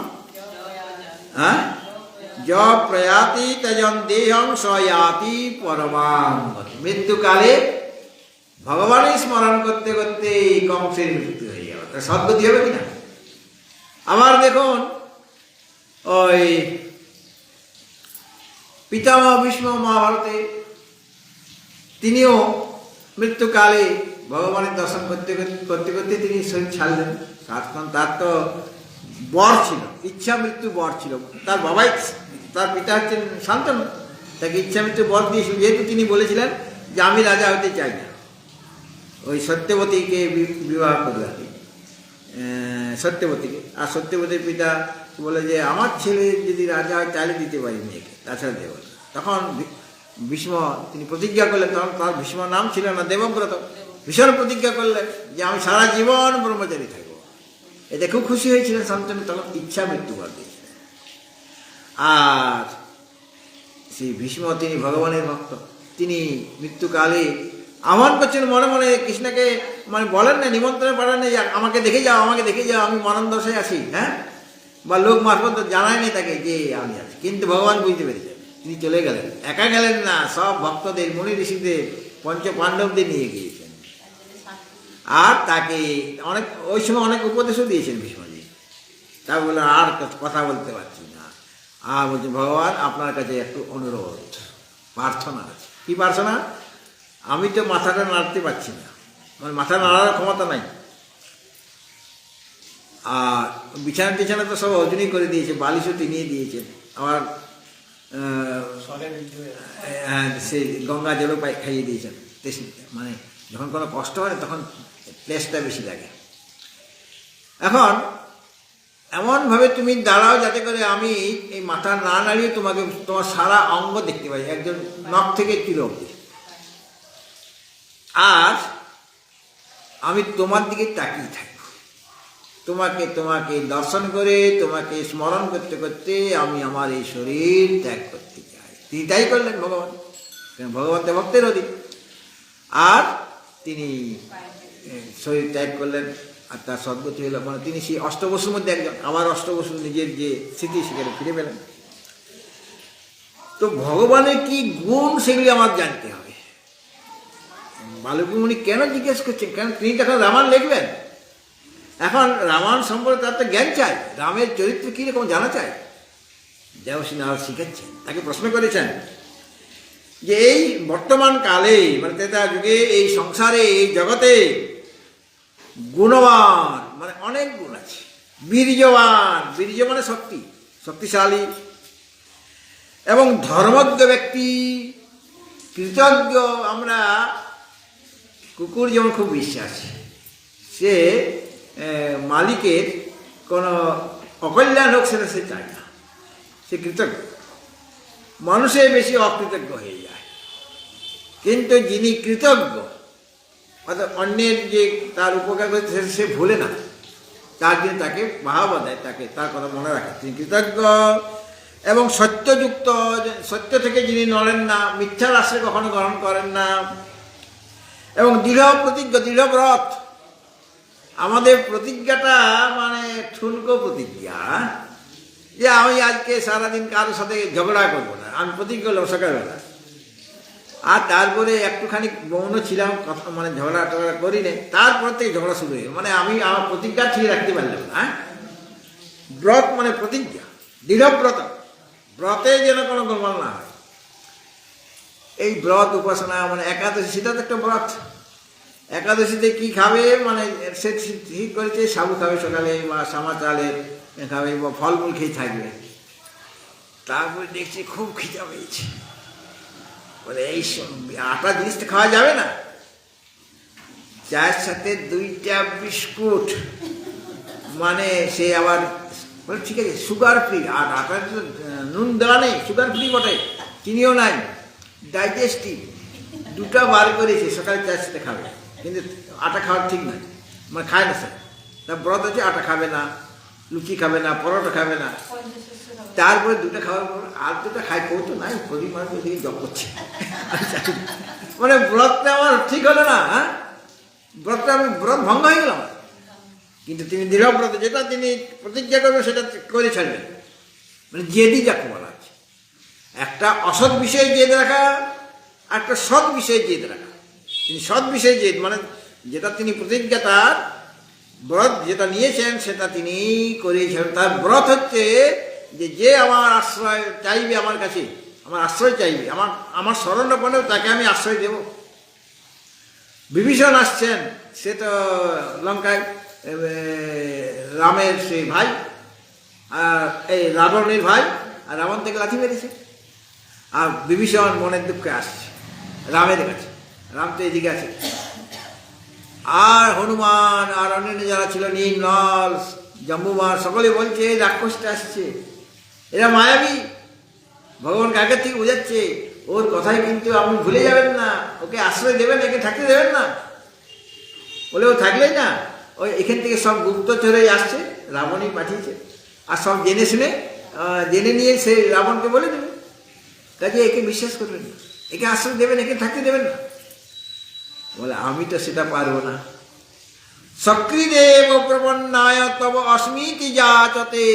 য প্রয়াতি তজন দেহং সয়াতি পরমাং গতি। মৃত্যুকালে ভগবানই স্মরণ করতে করতে কংসের মৃত্যু হয়ে যাবে, তার সদ্গতি হবে কিনা? আবার দেখুন ওই পিতামহ ভীষ্ম মহাভারতে তিনিও মৃত্যুকালে ভগবানের দর্শন করতে করতে করতে তিনি শরীর ছাড়লেন। কারণ তার তো বর ছিল, ইচ্ছা মৃত্যু বর ছিল। তার বাবাই, তার পিতা হচ্ছেন শান্তনু, তাকে ইচ্ছা মৃত্যু বর দিয়েছিল, যেহেতু তিনি বলেছিলেন যে আমি রাজা হতে চাই না, ওই সত্যবতীকে বিবাহ করবে আর কি, সত্যবতীকে। আর সত্যবতীর পিতা বলে যে আমার ছেলে যদি রাজা হয় তাহলে দিতে পারি মেয়েকে, তাছাড়া দেব না। তখন ভীষ্ম তিনি প্রতিজ্ঞা করলেন, তখন তার ভীষ্ম নাম ছিল না, দেবব্রত। ভীষণ প্রতিজ্ঞা করলেন যে আমি সারা জীবন ব্রহ্মচারী থাকবো। এতে খুব খুশি হয়েছিলেন শান্তনু, তখন ইচ্ছা মৃত্যু বর দিয়েছিলেন। আর সেই ভীষ্ম তিনি ভগবানের ভক্ত, তিনি মৃত্যুকালে আহ্বান করছেন মনে মনে কৃষ্ণকে, মানে বলেন না, নিমন্ত্রণ পাঠান না, আমাকে দেখে যাও, আমাকে দেখে যাও, আমি মরণ দশায় আছি। হ্যাঁ, বা লোক মারফত জানায়নি তাকে যে আমি আছি, কিন্তু ভগবান বুঝতে পেরেছেন, তিনি চলে গেলেন। একা গেলেন না, সব ভক্তদের, মুনি ঋষিদের, পঞ্চ পাণ্ডবদের নিয়ে গিয়েছেন। আর তাকে অনেক ওই সময় অনেক উপদেশও দিয়েছেন ভীষ্মজি। তা বলে আর কথা বলতে পারছি না, আর বলছে ভগবান আপনার কাছে একটু অনুরোধ, প্রার্থনা আছে। কি প্রার্থনা? আমি তো মাথাটা নাড়তে পারছি না, মানে মাথা নাড়ার ক্ষমতা নাই। আর বিছানা টিছানা তো সব অর্জনই করে দিয়েছে, বালিশও তিনিয়ে দিয়েছেন। আবার সে গঙ্গা জলও খাইয়ে দিয়েছেন, মানে যখন কোনো কষ্ট হয় তখন টেস্টটা বেশি লাগে। এখন এমনভাবে তুমি দাঁড়াও যাতে করে আমি এই মাথা না নাড়িয়ে তোমাকে, তোমার সারা অঙ্গ দেখতে পাই, একজন নখ থেকে কিলো অব্দি। আর আমি তোমার দিকে তাকিয়ে থাকবো, তোমাকে তোমাকে দর্শন করে, তোমাকে স্মরণ করতে করতে আমি আমার এই শরীর ত্যাগ করতে চাই। তিনি তাই করলেন ভগবান, ভগবান তো ভক্তের অধিক। আর তিনি শরীর ত্যাগ করলেন, আর তার সদ্গতি হলো, মানে তিনি সেই অষ্টবসুর মধ্যে একজন, আবার অষ্টবসু নিজের যে স্মৃতি সেখানে ফিরে পেলেন। তো ভগবানের কি গুণ সেগুলি আমার জানতে হবে। বালকমণি কেন জিজ্ঞেস করছেন? কেন তিনি তখন রামায়ণ লিখবেন, এখন রামায়ণ সম্পর্কে তার তো জ্ঞান চাই, রামের চরিত্র কীরকম জানা চাই। দেবশ্রী নারদ শিখাচ্ছেন, তাকে প্রশ্ন করেছেন যে এই বর্তমান কালে, মানে ত্রেতা যুগে, এই সংসারে, এই জগতে গুণবান মানে অনেক গুণ আছে, বীর্যবান, বীর্য মানে শক্তি, শক্তিশালী, এবং ধর্মজ্ঞ ব্যক্তি, কৃতজ্ঞ। আমরা কুকুর যেমন খুব বিশ্বাসী, সে মালিকের কোনো অকল্যাণ হোক সেটা সে চায় না, সে কৃতজ্ঞ। মানুষের বেশি অকৃতজ্ঞ হয়ে যায়, কিন্তু যিনি কৃতজ্ঞ অর্থাৎ অন্যের যে তার উপকার করছে সে ভুলে না, তার জন্য তাকে বাহবা দেয়, তাকে তার কথা মনে রাখে, তিনি কৃতজ্ঞ। এবং সত্যযুক্ত, সত্য থেকে যিনি নড়েন না, মিথ্যার আশ্রয় কখনো গ্রহণ করেন না, এবং দৃঢ় প্রতিজ্ঞ, দৃঢ় ব্রত। আমাদের প্রতিজ্ঞাটা মানে ঠুনকো প্রতিজ্ঞা, যে আমি আজকে সারাদিন কারোর সাথে ঝগড়া করবো না, আমি প্রতিজ্ঞা করলাম সকালবেলা, আর তারপরে একটুখানি মৌন ছিলাম, কথা মানে ঝগড়া টগড়া করি না, তারপর থেকে ঝগড়া শুরু হয়ে, মানে আমি আমার প্রতিজ্ঞা ঠিক রাখতে পারলাম না। ব্রত মানে প্রতিজ্ঞা, দৃঢ়ব্রত, ব্রতে যেন কোনো গোলমাল না হয়। এই ব্রত উপাসনা মানে একাদশী, সেটা তো একটা ব্রত। একাদশীতে কি খাবে মানে সে ঠিক করেছে, সাবু খাবে সকালে বা সামা চালে খাবে বা ফলমূল খেয়ে থাকবে। তারপরে দেখছি খুব খিদা পেয়েছে, বলে এই আটা জিনিসটা খাওয়া যাবে না, চায়ের সাথে 2টা বিস্কুট, মানে সে আবার বলে ঠিক আছে সুগার ফ্রি, আর আটার নুন দেওয়া নেই, সুগার ফ্রি বটে, চিনিও নাই, ডাইজেস্টিভ, 2টা বার করেছে, সকালে চায়ের সাথে খাবে, কিন্তু আটা খাওয়ার ঠিক নয়, মানে খায় না স্যার। তার ব্রত হচ্ছে আটা খাবে না, লুচি খাবে না, পরোটা খাবে না। তারপরে 2টা খাওয়ার পর আর 2টা খাই, কেউ তো নাই, পরিমাণ দিকে জব করছে, মানে ব্রতটা আমার ঠিক হলো না। হ্যাঁ, ব্রতটা আমি ব্রত ভঙ্গ হয়ে গেলাম। কিন্তু তিনি দৃঢ়ব্রত, যেটা তিনি প্রতিজ্ঞা করবেন সেটা করে ছাড়বেন, মানে জেদি যাকে বলা আছে। একটা অসৎ বিষয়ে জেদ রাখা, একটা সৎ বিষয়ে জেদ রাখা। তিনি সৎ বিষয়ে জেদ মানে যেটা তিনি প্রতিজ্ঞা, তার ব্রত যেটা নিয়েছেন সেটা তিনি করেছেন। তার ব্রত হচ্ছে যে আমার আশ্রয় চাইবে, আমার কাছে আমার আশ্রয় চাইবে, আমার শরণাপন্নেও তাকে আমি আশ্রয় দেব। বিভীষণ আসছেন, সে তো লঙ্কায় রামের সেই ভাই, আর এই রাবণের ভাই, আর রাবণ থেকে লাঠি মেরেছে, আর বিভীষণ মনের দুঃখে আসছে রামের কাছে, রাম তো এদিকে আছে, আর হনুমান আর অন্যান্য যারা ছিল, নীল, নল, জম্বুমার, সকলে বলছে এই রাক্ষসটা আসছে, এরা মায়াবী, ভগবানকে আগের থেকে বোঝাচ্ছে, ওর কথাই কিন্তু আপনি ভুলে যাবেন না, ওকে আশ্রয় দেবেন, একে থাকতে দেবেন না। বলে ও থাকলেই না, ওই এখান থেকে সব গুপ্তচরেই আসছে, রাবণই পাঠিয়েছে, আর সব জেনে নিয়ে সে রাবণকে বলে দেবে, কাজে একে বিশ্বাস করবেন না, একে আশ্রয় দেবেন, একে থাকতে দেবেন না। বলে আমি তো সেটা পারবো না। সক্রিদেব প্রপন্নায় তব অস্মিতি যাচতে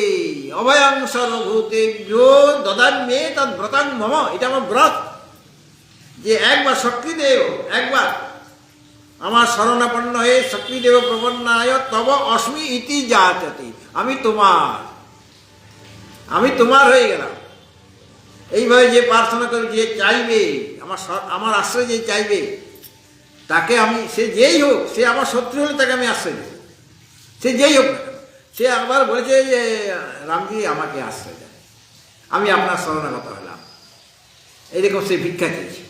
অভয়ং সর্বভূতেভ্যো দদাম্যে তদ ব্রতং মম। এটা আমার ব্রত, যে একবার সক্রিদেব, একবার আমার শরণাপন্ন হয়ে সক্রিদেব প্রপন্নায় তব অস্মি ইতি যাচতে, আমি তোমার হয়ে গেলাম। এইভাবে যে প্রার্থনা করে, যে চাইবে আমার আশ্রয়, যে চাইবে তাকে আমি, সে যেই হোক, সে আমার শত্রু হলে তাকে আমি আশ্রয় দেব, সে যেই হোক না কেন। সে একবার বলেছে যে রামজি আমাকে আশ্রয় দেন, আমি আপনার শরণাগত হলাম, এইরকম সে ভিক্ষা চেয়েছে।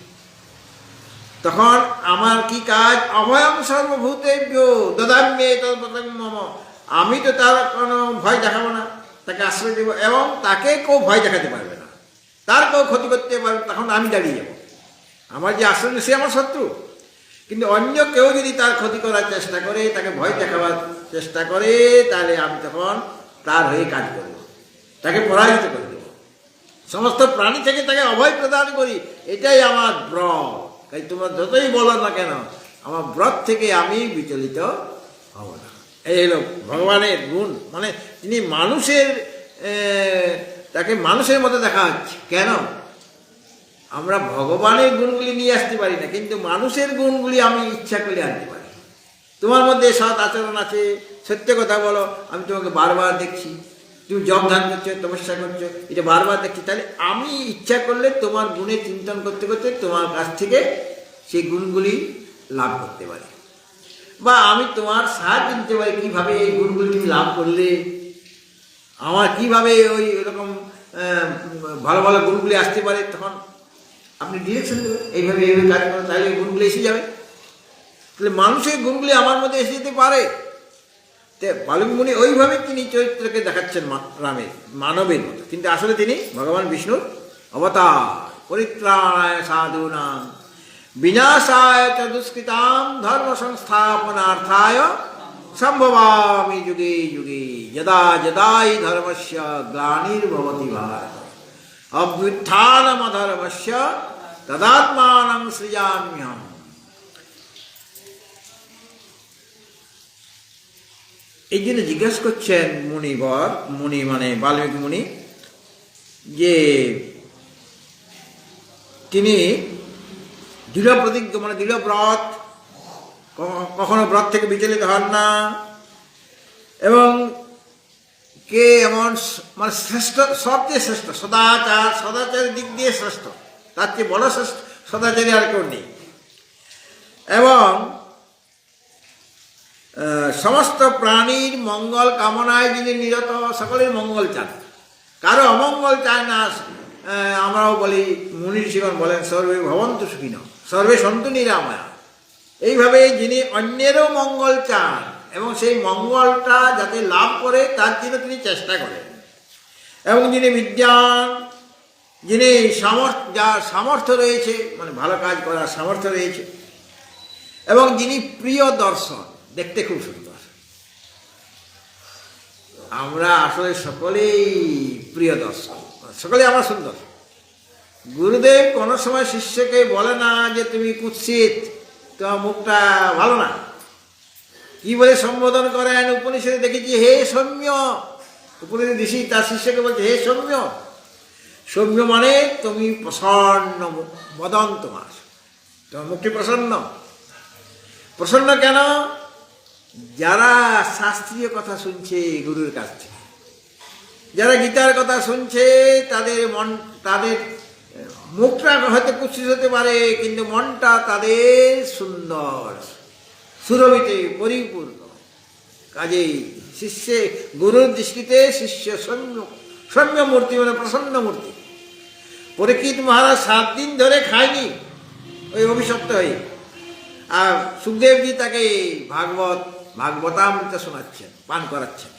তখন আমার কি কাজ? অভয়ং সর্বভূতেভ্যো দদাম্যে তদ ব্রতং মম। আমি তো তার কোনো ভয় দেখাবো না, তাকে আশ্রয় দেবো, এবং তাকে কেউ ভয় দেখাতে পারবে না, তার কেউ ক্ষতি করতে পারবে, তখন আমি দাঁড়িয়ে যাব। আমার যে আশ্রয়, সে আমার শত্রু, কিন্তু অন্য কেউ যদি তার ক্ষতি করার চেষ্টা করে, তাকে ভয় দেখাবার চেষ্টা করে, তাহলে আমি তখন তার হয়ে কাজ করব, তাকে পরাজিত করে দেব, সমস্ত প্রাণী থেকে তাকে অভয় প্রদান করি। এটাই আমার ব্রত। তাই তোমরা যতই বলো না কেন, আমার ব্রত থেকে আমি বিচলিত হব না। এই হলো ভগবানের গুণ, মানে তিনি মানুষের, তাকে মানুষের মতো দেখা হচ্ছে। কেন? আমরা ভগবানের গুণগুলি নিয়ে আসতে পারি না, কিন্তু মানুষের গুণগুলি আমি ইচ্ছা করলে আনতে পারি। তোমার মধ্যে সৎ আচরণ আছে, সত্য কথা বলো, আমি তোমাকে বারবার দেখছি, তুমি জপ ধ্যান করছো, তপস্যা করছো, এটা বারবার দেখছি, তাহলে আমি ইচ্ছা করলে তোমার গুণে চিন্তন করতে করতে তোমার কাছ থেকে সেই গুণগুলি লাভ করতে পারি। বা আমি তোমার সাহায্য নিতে পারি, কীভাবে এই গুণগুলি তুমি লাভ করলে, আমার কীভাবে ওই এরকম ভালো ভালো গুণগুলি আসতে পারে, তখন আপনি ডিরেকশন দেবেন, এইভাবে এইভাবে কাজ করেন, তাহলে এই গুণগুলি এসে যাবে। তাহলে মানুষের গুণগুলি আমার মধ্যে এসে যেতে পারে। বাল্মীকি মুনি ওইভাবে তিনি চরিত্রকে দেখাচ্ছেন রামের, মানবের মতো, কিন্তু আসলে তিনি ভগবান বিষ্ণুর অবতার। পরিত্রাণায় সাধূনাং বিনাশায় চ দুষ্কৃতাং ধর্ম সংস্থাপনার্থায় সম্ভবামি যুগে যুগে যদা যদা হি ধর্মস্য গ্লানির্ভবতি ভারত অভ্যুত্থানমধর্মস্য তদাত্মানং সৃজাম্যহম। এই জন্য জিজ্ঞাসা করছেন মুনিবর, মুনি মানে বাল্মীকি মুনি, যে তিনি দৃঢ় প্রতিজ্ঞ মানে দৃঢ় ব্রত, কখনো ব্রত থেকে বিচলিত হন না, এবং কে এমন মানে শ্রেষ্ঠ, সবচেয়ে শ্রেষ্ঠ, সদাচারের দিক দিয়ে শ্রেষ্ঠ, তার চেয়ে বড় শ্রেষ্ঠ সদাচারী আর কেউ নেই, এবং সমস্ত প্রাণীর মঙ্গল কামনায় যিনি নিরত, সকলের মঙ্গল চান, কারো অমঙ্গল চায় না। আমরাও বলি, মুনি ঋষিগণ বলেন সর্বে ভবন্তু সুখিনঃ সর্বে সন্তু নিরাময়া। এইভাবে যিনি অন্যেরও মঙ্গল চান এবং সেই মঙ্গলটা যাতে লাভ করে তার জন্য তিনি চেষ্টা করেন, এবং যিনি বিদ্যান, যিনি যার সামর্থ্য রয়েছে মানে ভালো কাজ করার সামর্থ্য রয়েছে, এবং যিনি প্রিয় দর্শন, দেখতে খুব সুন্দর। আমরা আসলে সকলেই প্রিয় দর্শন, সকলেই আমরা সুন্দর। গুরুদেব কোনো সময় শিষ্যকে বলে না যে তুমি কুৎসিত, তোমার মুখটা ভালো না। কি বলে সম্বোধন করেন? উপনিষদে দেখেছি, হে সৌম্য। উপনিষদ ঋষি তার শিষ্যকে বলছে, হে সৌম্য। সৌম্য মানে তুমি প্রসন্ন বদন, তোমার মুখটি প্রসন্ন। প্রসন্ন কেন? যারা শাস্ত্রীয় কথা শুনছে গুরুর কাছ থেকে, যারা গীতার কথা শুনছে, তাদের মুখটা হয়তো কুৎসিত হতে পারে, কিন্তু মনটা তাদের সুন্দর, সুরভিতে পরিপূর্ণ। কাজেই গুরুর দৃষ্টিতে শিষ্য সৌম্য মূর্তি মানে প্রসন্ন মূর্তি। পরীক্ষিত মহারাজ 7 দিন ধরে খায়নি ওই অভিশপ্ত হয়ে, আর সুখদেবজি তাকে ভাগবতামৃত শোনাচ্ছেন, পান করাচ্ছেন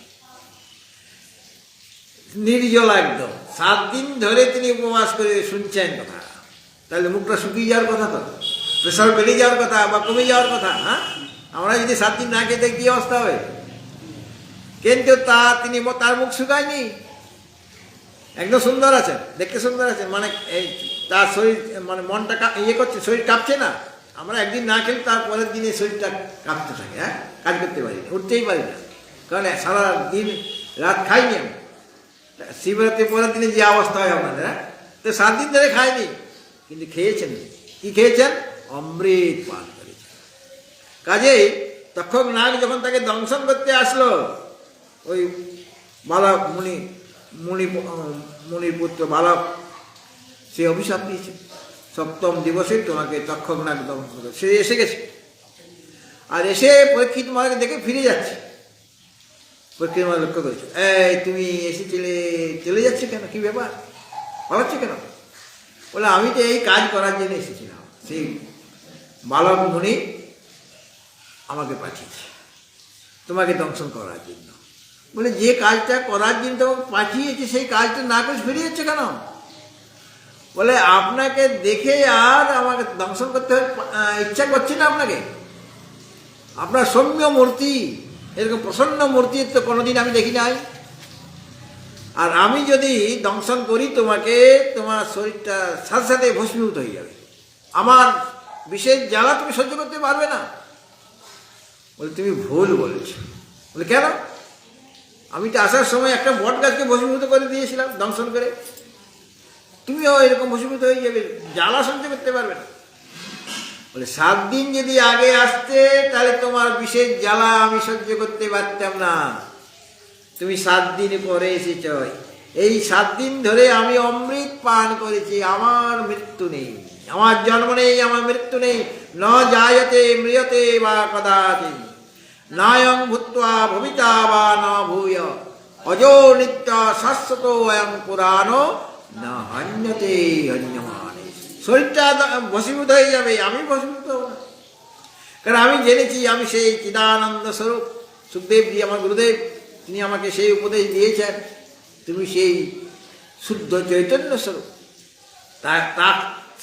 নির্জলা একদম। 7 দিন ধরে তিনি উপবাস করে শুনছেন কথা, তাহলে মুখটা শুকিয়ে যাওয়ার কথা, তো প্রেশার বেড়ে যাওয়ার কথা বা কমে যাওয়ার কথা। হ্যাঁ, আমরা যদি 7 দিন না খেতে কি অবস্থা হবে? কিন্তু তিনি তার মুখ শুকায়নি, একদম সুন্দর আছেন, দেখতে সুন্দর আছেন, মানে এই তার শরীর মানে মনটা করছে, শরীর কাঁপছে না। আমরা একদিন না খেলে তার পরের দিনে শরীরটা কাঁপতে থাকে, হ্যাঁ, কাজ করতে পারি না, উঠতেই পারি না, কারণ সারা দিন রাত খাইনি আমি। শিবরাত্রির পরের দিনে যে অবস্থা হয় আপনাদের, হ্যাঁ, তো 7 দিন ধরে খায়নি, কিন্তু খেয়েছেন। কি খেয়েছেন? অমৃত পান করেছেন। কাজেই তক্ষক নাগ যখন তাকে দংশন করতে আসলো, ওই বালক মুনির পুত্র বালক, সে অভিশাপ দিয়েছে, 7ম দিবসে তোমাকে তক্ষক নাগ দংশন করবে। সে এসে গেছে, আর এসে পরীক্ষিত মহারাজকে দেখে ফিরে যাচ্ছে। পরীক্ষিত মহারাজ লক্ষ্য করেছে, এই তুমি এসেছিলে, চলে যাচ্ছে কেন? কি ব্যাপার, পালাচ্ছে কেন? বলে, আমি তো এই কাজ করার জন্য এসেছিলাম, সেই বালক মুনি আমাকে পাঠিয়েছে তোমাকে দংশন করার জন্য। বলে, যে কাজটা করার জন্য তোমাকে পাঠিয়েছে সেই কাজটা না করে ফিরে যাচ্ছে কেন? বলে, আপনাকে দেখে আর আমাকে দংশন করতে ইচ্ছা করছে না আপনাকে। আপনার সৌম্য মূর্তি, এরকম প্রসন্ন মূর্তি তো কোনোদিন আমি দেখি নাই। আর আমি যদি দংশন করি তোমাকে, তোমার শরীরটা সাথে সাথে ভস্মীভূত হয়ে যাবে, আমার বিশেষ জ্বালা তুমি সহ্য করতে পারবে না। বলে, তুমি ভুল বলেছো। বলে, কেন? আমি তো আসার সময় একটা বট গাছকে ভস্মীভূত করে দিয়েছিলাম দংশন করে, তুমিও এরকম ভস্মীভূত হয়ে যাবে, জ্বালা সহ্য করতে পারবে না। বলে, 7 দিন যদি আগে আসতে তাহলে তোমার বিশেষ জ্বালা আমি সহ্য করতে পারতাম না। তুমি 7 দিন পরে এসেছ, এই 7 দিন ধরে আমি অমৃত পান করেছি, আমার মৃত্যু নেই, আমার জন্ম নেই, আমার মৃত্যু নেই, ন জায়তে ম্রিয়তে বা কদাচিৎ। নায়ং ভূত্বা ভবিতা বা ন ভূয় অজো নিত্য শাশ্বত অয়ং পুরাণ না হন্যতে হন্যমানে। শরীরটা ভস্মীভূত হয়ে যাবে, আমি ভস্মীভূত হব না, কারণ আমি জেনেছি আমি সেই চিদানন্দ স্বরূপ। সুখদেবজি আমার গুরুদেব, তিনি আমাকে সেই উপদেশ দিয়েছেন, তুমি সেই শুদ্ধ চৈতন্য স্বরূপ। তা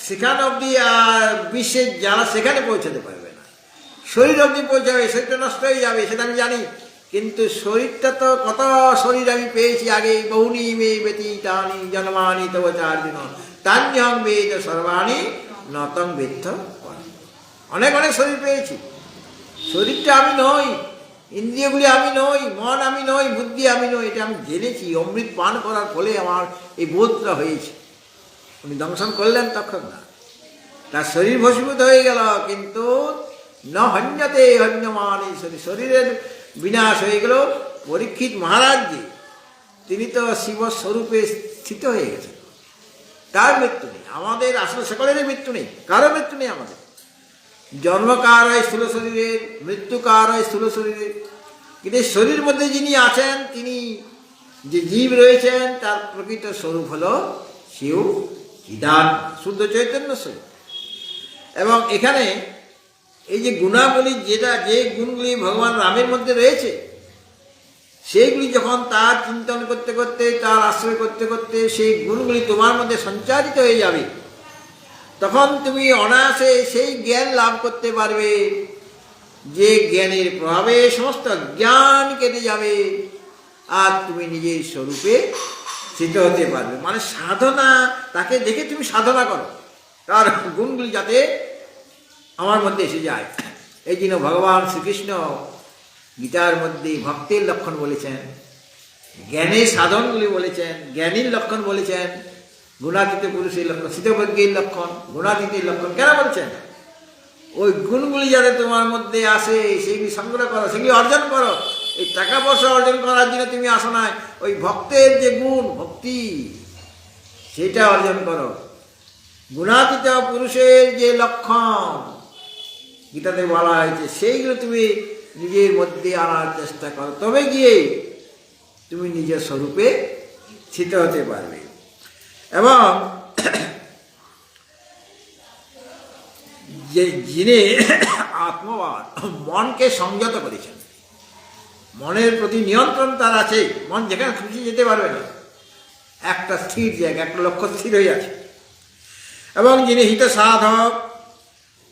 সেখানে অবধি আর বিশ্বের যারা সেখানে পৌঁছাতে পারবে না। শরীর অবধি পৌঁছাবে, শরীরটা নষ্ট হয়ে যাবে সেটা আমি জানি, কিন্তু শরীরটা তো কত শরীর আমি পেয়েছি আগে। বহুনি মে ব্যতীতানি জন্মানি তব চার্জুন তান্যং বেদ সর্বাণি নতং বেত্থ। অনেক অনেক শরীর পেয়েছি, শরীরটা আমি নই, ইন্দ্রিয়গুলি আমি নই, মন আমি নই, বুদ্ধি আমি নই, এটা আমি জেনেছি। অমৃত পান করার ফলে আমার এই বোধটা হয়েছে। উনি দংশন করলেন তখন না, তার শরীর ভস্মীভূত হয়ে গেল, কিন্তু ন হন্যতে হন্যমান। এই শরীরের বিনাশ হয়ে গেল। পরীক্ষিত মহারাজজি তিনি তো শিবস্বরূপে স্থিত হয়ে গেছেন, তার মৃত্যু নেই। আমাদের আসলে সকলেরই মৃত্যু নেই, কারো মৃত্যু নেই। আমাদের জন্ম কার হয় স্থূল শরীরের, মৃত্যু কার হয় স্থূল শরীরের, কিন্তু শরীর মধ্যে যিনি আছেন, তিনি যে জীব রয়েছেন, তার প্রকৃত স্বরূপ হল শিব চিদান শুদ্ধ চৈতন্য স্বরূপ। এবং এখানে এই যে গুণাবলী, যে গুণগুলি ভগবান রামের মধ্যে রয়েছে, সেইগুলি যখন তার চিন্তন করতে করতে, তার আশ্রয় করতে করতে সেই গুণগুলি তোমার মধ্যে সঞ্চারিত হয়ে যাবে, তখন তুমি অনায়াসে সেই জ্ঞান লাভ করতে পারবে, যে জ্ঞানের প্রভাবে সমস্ত জ্ঞান কেটে যাবে আর তুমি নিজের স্বরূপে স্থিত হতে পারবে। মানে সাধনা, তাকে দেখে তুমি সাধনা করো, তার গুণগুলি যাতে আমার মধ্যে এসে যায়। এই জন্য ভগবান শ্রীকৃষ্ণ গীতার মধ্যে ভক্তের লক্ষণ বলেছেন, জ্ঞানের সাধনগুলি বলেছেন, জ্ঞানীর লক্ষণ বলেছেন, গুণাতীত পুরুষের লক্ষণ, স্থিতপ্রজ্ঞের লক্ষণ, গুণাতীতের লক্ষণ কেন বলছেন? ওই গুণগুলি যাতে তোমার মধ্যে আসে, সেগুলি সংগ্রহ করো, সেগুলি অর্জন করো। এই টাকা পয়সা অর্জন করার জন্য তুমি আসো না, ওই ভক্তের যে গুণ, ভক্তি, সেটা অর্জন করো। গুণাতীত পুরুষের যে লক্ষণ গীতাতে বলা হয়েছে, সেইগুলো তুমি নিজের মধ্যে আনার চেষ্টা করো, তবে গিয়ে তুমি নিজের স্বরূপে স্থিত হতে পারবে। এবং যে যিনি আত্মবাদ, মনকে সংযত করেছেন, মনের প্রতি নিয়ন্ত্রণ তার আছে, মন যেখানে খুশি যেতে পারবে না, একটা স্থির জায়গা, একটা লক্ষ্য স্থির হয়ে আছে। এবং যিনি হিত সাধক,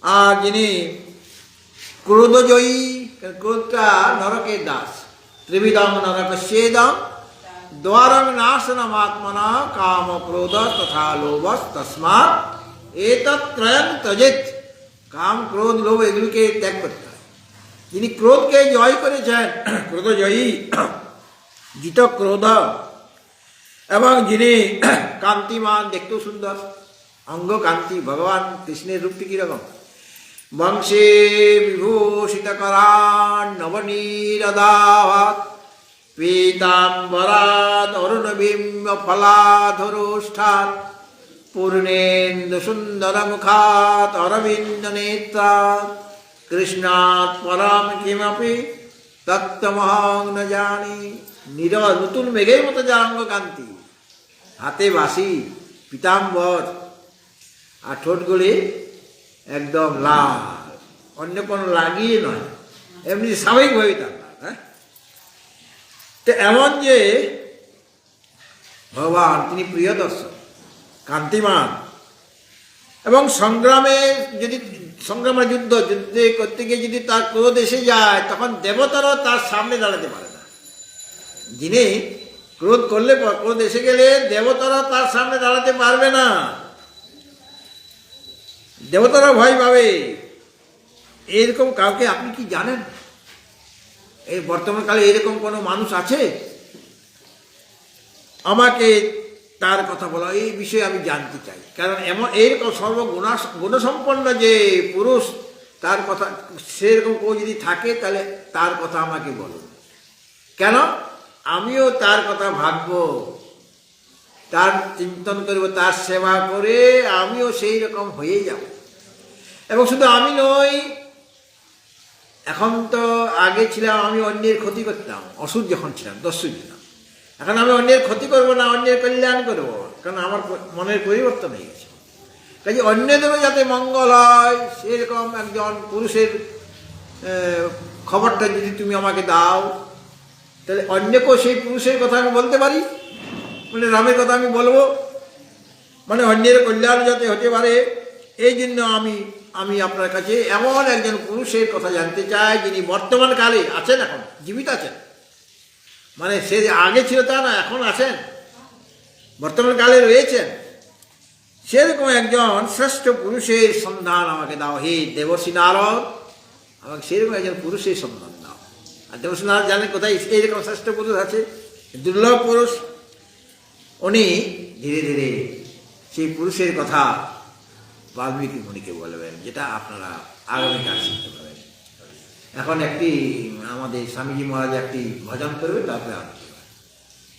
আর যিনি ক্রোধজয়ী, ক্রোধটা নরকের দাস, ত্রিবিধং নরকস্যেদং দ্বারং নাশনম আত্মনা কাম ক্রোধ তথা লোভ তস্মাৎ এতত্রয়ং ত্যজেৎ। কাম ক্রোধ লোভ এগুলিকে ত্যাগ করতে হয়। যিনি ক্রোধকে জয় করেছেন, ক্রোধজয়ী, জিত ক্রোধ, এবং যিনি কান্তিমান, দেখতেও সুন্দর, অঙ্গ কান্তি। ভগবান কৃষ্ণের রূপটি কিরকম? বংশে বিভূষিত করান নবনীরদাভাত পীতাম্বরাদ অরুণবিম্ব ফলাধরোষ্ঠান পূর্ণেন্দু সুন্দর মুখাত অরবিন্দ নেত্রাৎ কৃষ্ণাৎ পরম কিমপি তত্ত্বমহং ন জানি। নতুন মেঘের মতো যার অঙ্গ কান্তি, হাতে বাঁশি, পীতাম্বর, আর ঠোঁটগুলি একদম লাল, অন্য কোনো লাগিয়ে নয়, এমনি স্বাভাবিকভাবেই তার লাল। হ্যাঁ, তো এমন যে ভগবান, তিনি প্রিয় দর্শক, কান্তিমান। এবং সংগ্রামে, যদি সংগ্রামের যুদ্ধে করতে গিয়ে যদি তার ক্রোধ এসে যায়, তখন দেবতারাও তার সামনে দাঁড়াতে পারে না। যিনি ক্রোধ করলে, ক্রোধ এসে গেলে দেবতারাও তার সামনে দাঁড়াতে পারবে না, দেবতারা ভয় পাবে। এরকম কাউকে আপনি কি জানেন? এই বর্তমান কালে এরকম কোনো মানুষ আছে? আমাকে তার কথা বলা, এই বিষয়ে আমি জানতে চাই। কারণ এরকম গুণসম্পন্ন যে পুরুষ, তার কথা, সেরকম কেউ যদি থাকে, তাহলে তার কথা আমাকে বলুন। কেন? আমিও তার কথা ভাববো, তার চিন্তন করব, তার সেবা করে আমিও সেই রকম হয়ে যাব। এবং শুধু আমি নই, এখন তো আগে ছিলাম আমি অন্যের ক্ষতি করতাম, অসুর যখন ছিলাম, দস্যু ছিলাম। এখন আমি অন্যের ক্ষতি করব না, অন্যের কল্যাণ করব, কারণ আমার মনের পরিবর্তন হয়ে গেছে। কাজে অন্যদেরও যাতে মঙ্গল হয় সেরকম একজন পুরুষের খবরটা যদি তুমি আমাকে দাও, তাহলে অন্যকেও সেই পুরুষের কথা আমি বলতে পারি, মানে রামের কথা আমি বলবো, মানে অন্যের কল্যাণ যাতে হতে পারে। এই জন্য আমি আপনার কাছে এমন একজন পুরুষের কথা জানতে চাই যিনি বর্তমান কালে আছেন, এখন জীবিত আছেন, মানে সে আগে ছিল তা না, এখন আছেন, বর্তমান কালে রয়েছেন, সেরকম একজন শ্রেষ্ঠ পুরুষের সন্ধান আমাকে দাও হে দেবর্ষি নারদ, আমাকে সেরকম একজন পুরুষের সন্ধান দাও। আর দেবর্ষি নারদ জানেন কোথায় এইরকম শ্রেষ্ঠ পুরুষ আছে, দুর্লভ পুরুষ। উনি ধীরে ধীরে সেই পুরুষের কথা বাল্মীকি মুনিকে বলবেন, যেটা আপনারা আগামীকাল শিখতে পারেন। এখন একটি আমাদের স্বামীজি মহারাজ একটি ভজন করবে, তারপরে